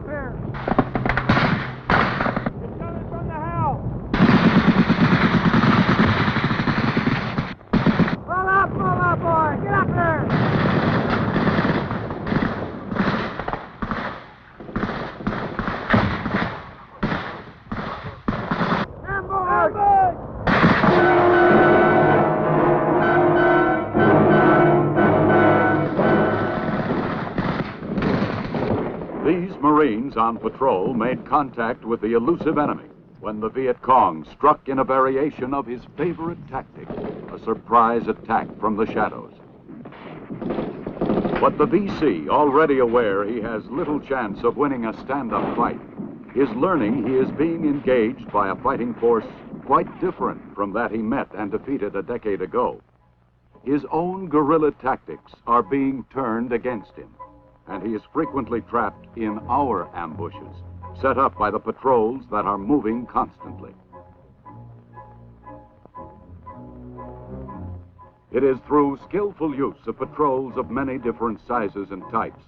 up here. It's coming from the house. Pull up, boy. Get up here. Ambush! These Marines on patrol made contact with the elusive enemy when the Vietcong struck in a variation of his favorite tactic, a surprise attack from the shadows. But the VC, already aware he has little chance of winning a stand-up fight, is learning he is being engaged by a fighting force quite different from that he met and defeated a decade ago. His own guerrilla tactics are being turned against him, and he is frequently trapped in our ambushes, set up by the patrols that are moving constantly. It is through skillful use of patrols of many different sizes and types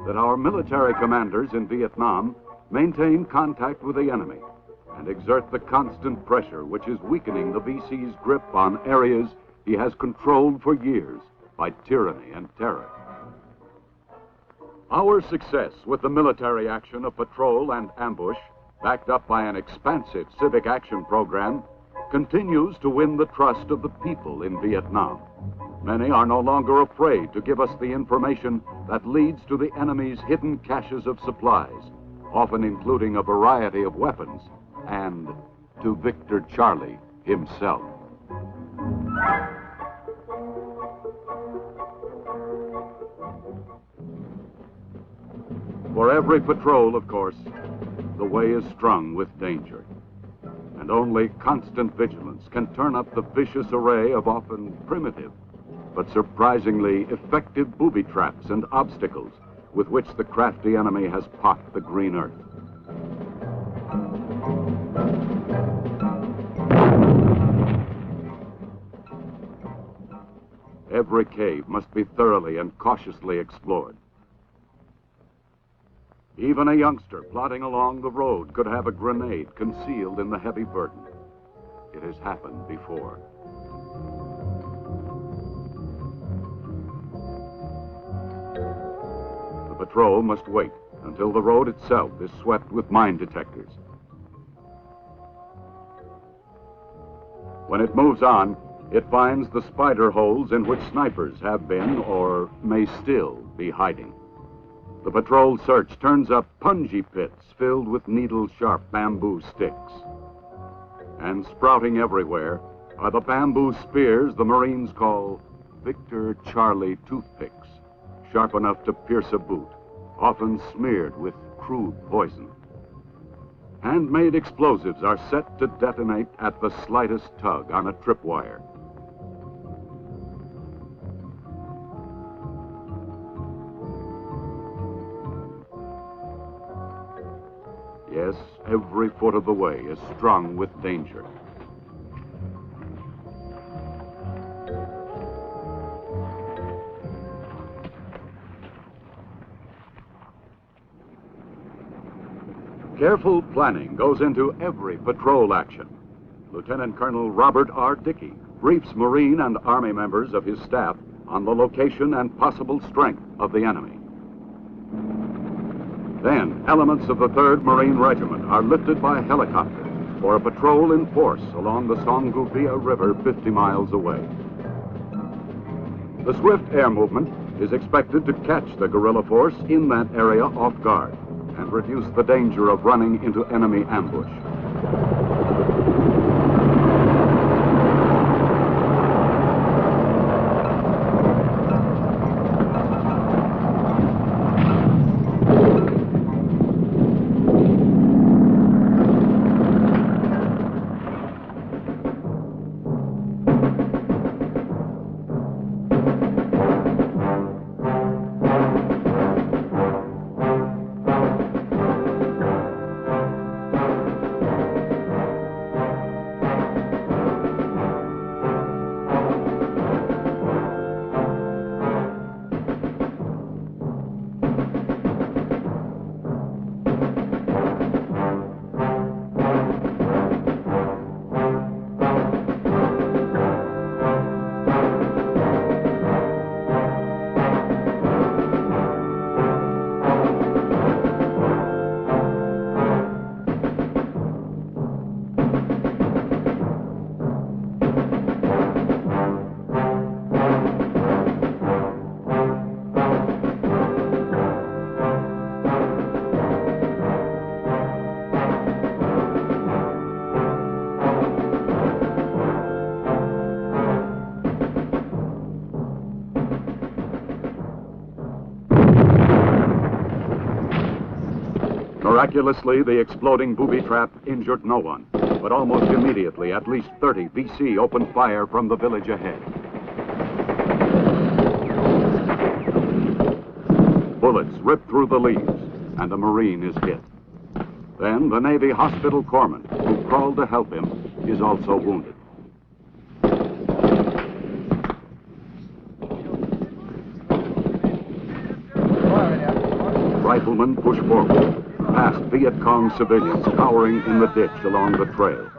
that our military commanders in Vietnam maintain contact with the enemy and exert the constant pressure which is weakening the VC's grip on areas he has controlled for years by tyranny and terror. Our success with the military action of patrol and ambush, backed up by an expansive civic action program, continues to win the trust of the people in Vietnam. Many are no longer afraid to give us the information that leads to the enemy's hidden caches of supplies, often including a variety of weapons, and to Victor Charlie himself. For every patrol, of course, the way is strung with danger. And only constant vigilance can turn up the vicious array of often primitive, but surprisingly effective booby traps and obstacles with which the crafty enemy has pocked the green earth. Every cave must be thoroughly and cautiously explored. Even a youngster plodding along the road could have a grenade concealed in the heavy burden. It has happened before. The patrol must wait until the road itself is swept with mine detectors. When it moves on, it finds the spider holes in which snipers have been or may still be hiding. The patrol search turns up punji pits filled with needle-sharp bamboo sticks. And sprouting everywhere are the bamboo spears the Marines call Victor Charlie toothpicks, sharp enough to pierce a boot, often smeared with crude poison. Handmade explosives are set to detonate at the slightest tug on a tripwire. Yes, every foot of the way is strung with danger. Careful planning goes into every patrol action. Lieutenant Colonel Robert R. Dickey briefs Marine and Army members of his staff on the location and possible strength of the enemy. Then, elements of the 3rd Marine Regiment are lifted by helicopter for a patrol in force along the Songuvia River 50 miles away. The swift air movement is expected to catch the guerrilla force in that area off guard and reduce the danger of running into enemy ambush. Miraculously, the exploding booby trap injured no one, but almost immediately, at least 30 VC opened fire from the village ahead. Bullets rip through the leaves, and a Marine is hit. Then the Navy hospital corpsman, who crawled to help him, is also wounded. Riflemen push forward, past Vietcong civilians cowering in the ditch along the trail.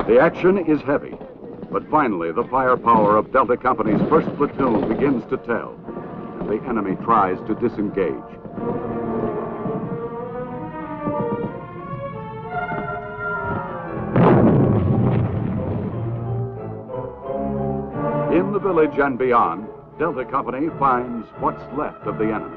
The action is heavy, but finally the firepower of Delta Company's 1st Platoon begins to tell, and the enemy tries to disengage. In the village and beyond, Delta Company finds what's left of the enemy.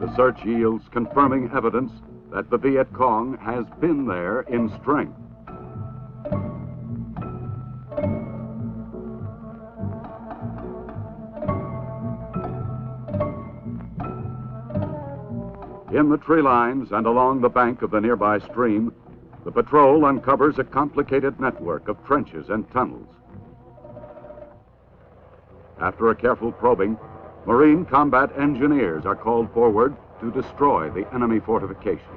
The search yields confirming evidence that the Vietcong has been there in strength. In the tree lines and along the bank of the nearby stream, the patrol uncovers a complicated network of trenches and tunnels. After a careful probing, Marine combat engineers are called forward to destroy the enemy fortifications.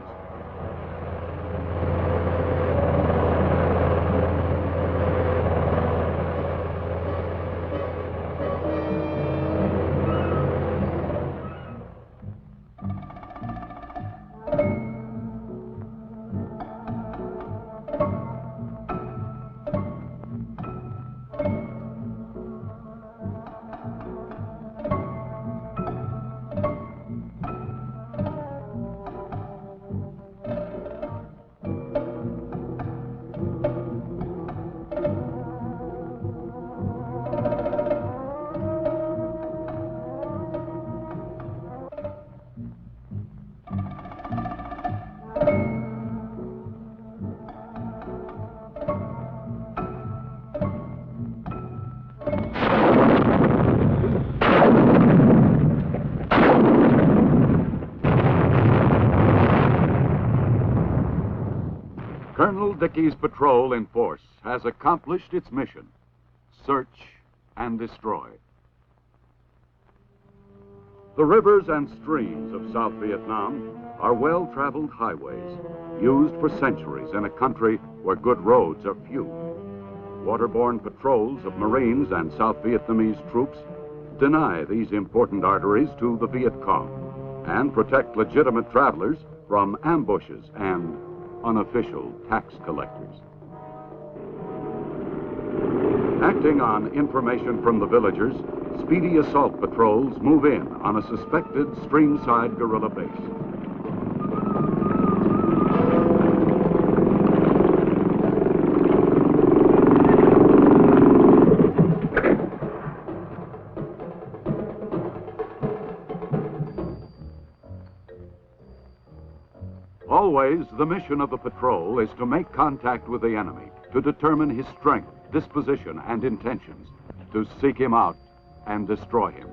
Colonel Dickey's patrol in force has accomplished its mission: search and destroy. The rivers and streams of South Vietnam are well-traveled highways, used for centuries in a country where good roads are few. Waterborne patrols of Marines and South Vietnamese troops deny these important arteries to the Vietcong and protect legitimate travelers from ambushes and unofficial tax collectors. Acting on information from the villagers, speedy assault patrols move in on a suspected streamside guerrilla base. Always, the mission of the patrol is to make contact with the enemy, to determine his strength, disposition, and intentions, to seek him out and destroy him.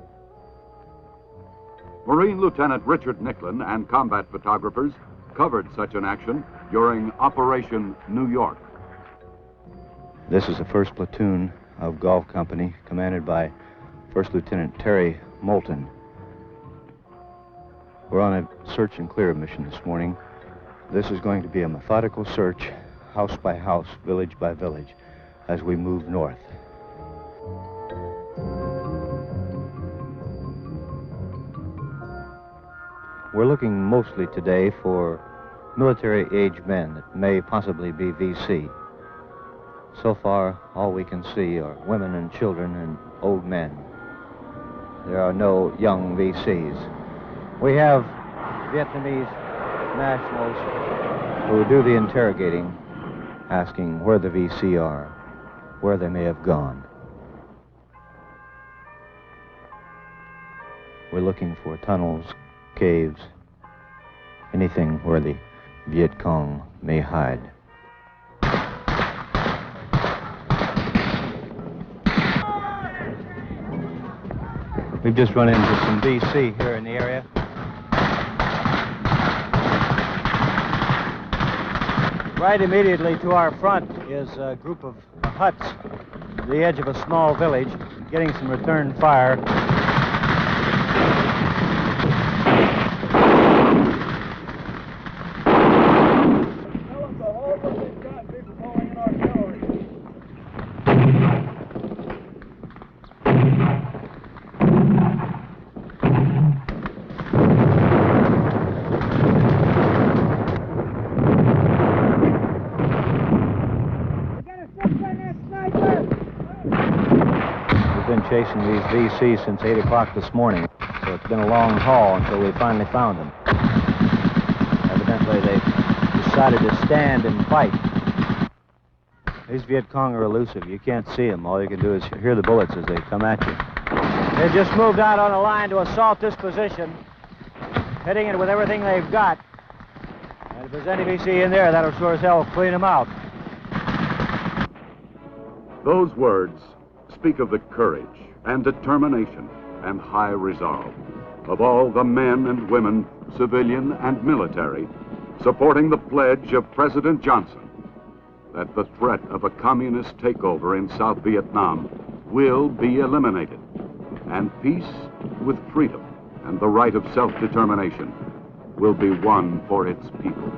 Marine Lieutenant Richard Nicklin and combat photographers covered such an action during Operation New York. This is the 1st Platoon of Golf Company, commanded by 1st Lieutenant Terry Moulton. We're on a search and clear mission this morning. This is going to be a methodical search, house by house, village by village, as we move north. We're looking mostly today for military-age men that may possibly be VC. So far, all we can see are women and children and old men. There are no young VCs. We have Vietnamese nationals who do the interrogating, asking where the VC are, where they may have gone. We're looking for tunnels, caves, anything where the Vietcong may hide. We've just run into some VC here in the area. Right immediately to our front is a group of huts at the edge of a small village, getting some return fire. We've been chasing these VC since 8 o'clock this morning, so it's been a long haul until we finally found them. Evidently, they've decided to stand and fight. These Vietcong are elusive. You can't see them. All you can do is hear the bullets as they come at you. They've just moved out on a line to assault this position, hitting it with everything they've got. And if there's any VC in there, that'll sure as hell clean them out. Those words speak of the courage and determination and high resolve of all the men and women, civilian and military, supporting the pledge of President Johnson that the threat of a communist takeover in South Vietnam will be eliminated, and peace with freedom and the right of self-determination will be won for its people.